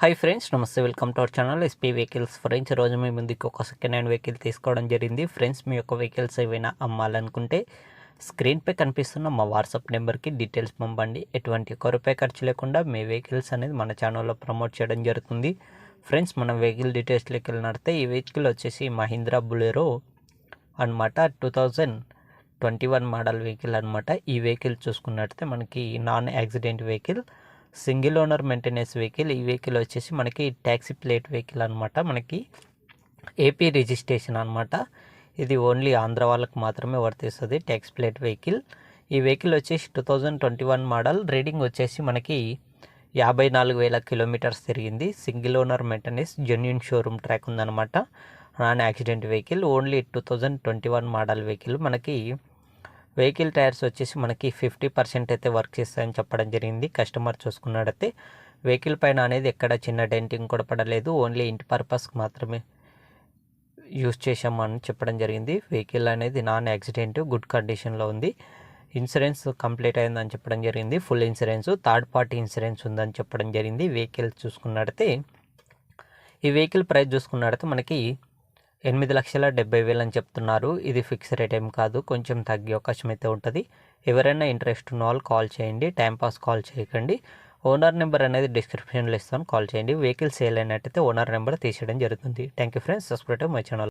Hi friends, నమస్తే. Welcome to our channel SP vehicles. Friends, ఈరోజు మీ ముందుకు ఒక సెకండ్ హ్యాండ్ వెహికల్ తీసుకోవడం జరిగింది. ఫ్రెండ్స్, మీ యొక్క వెహికల్స్ ఏవైనా అమ్మాలనుకుంటే స్క్రీన్పై కనిపిస్తున్న మా వాట్సాప్ నెంబర్కి డీటెయిల్స్ పంపండి. ఎటువంటి ఒక్క రూపాయి ఖర్చు లేకుండా మీ వెహికల్స్ అనేది మన ఛానల్లో ప్రమోట్ చేయడం జరుగుతుంది. ఫ్రెండ్స్, మన వెహికల్ డీటెయిల్స్లోకి వెళ్ళినట్టే ఈ వెహికల్ వచ్చేసి మహీంద్రా బొలెరో అనమాట. 2021 మోడల్ వెహికల్ అనమాట. ఈ వెహికల్ చూసుకున్నట్టయితే మనకి non accident vehicle, single owner maintenance vehicle. ఈ వెహికల్ వచ్చేసి మనకి ట్యాక్సీ ప్లేట్ వెహికల్ అనమాట. మనకి ఏపీ రిజిస్ట్రేషన్ అనమాట. ఇది ఓన్లీ ఆంధ్ర వాళ్ళకి మాత్రమే వర్తిస్తుంది ట్యాక్సీ ప్లేట్ వెహికల్. ఈ వెహికల్ వచ్చేసి 2021 మోడల్. రీడింగ్ వచ్చేసి మనకి 54,000 కిలోమీటర్స్ తిరిగింది. Single owner maintenance, genuine showroom track ఉందన్నమాట. Non accident vehicle, only 2021 model vehicle. మనకి వెహికల్ టైర్స్ వచ్చేసి మనకి 50% అయితే వర్క్ చేస్తాయని చెప్పడం జరిగింది. కస్టమర్ చూసుకున్నట్టయితే వెహికల్ పైన అనేది ఎక్కడ చిన్న డెంటింగ్ కూడా పడలేదు. ఓన్లీ ఇంటి పర్పస్కి మాత్రమే యూజ్ చేసామని చెప్పడం జరిగింది. వెహికల్ అనేది నాన్ యాక్సిడెంట్, గుడ్ కండిషన్లో ఉంది. ఇన్సూరెన్స్ కంప్లీట్ అయిందని చెప్పడం జరిగింది. Full insurance, third party insurance ఉందని చెప్పడం జరిగింది. వెహికల్ చూసుకున్నట్టయితే ఈ వెహికల్ ప్రైస్ చూసుకున్నట్టయితే మనకి 8,70,000 అని చెప్తున్నారు. ఇది ఫిక్స్ రేట్ ఏం కాదు, కొంచెం తగ్గే అవకాశం అయితే ఉంటుంది. ఎవరైనా ఇంట్రెస్ట్ ఉన్న వాళ్ళు కాల్ చేయండి, టైంపాస్ కాల్ చేయకండి. ఓనర్ నెంబర్ అనేది డిస్క్రిప్షన్లో ఇస్తాను, కాల్ చేయండి. వెహికల్ సేల్ అయినట్టయితే ఓనర్ నెంబర్ తీసేయడం జరుగుతుంది. Thank you friends, subscribe my channel.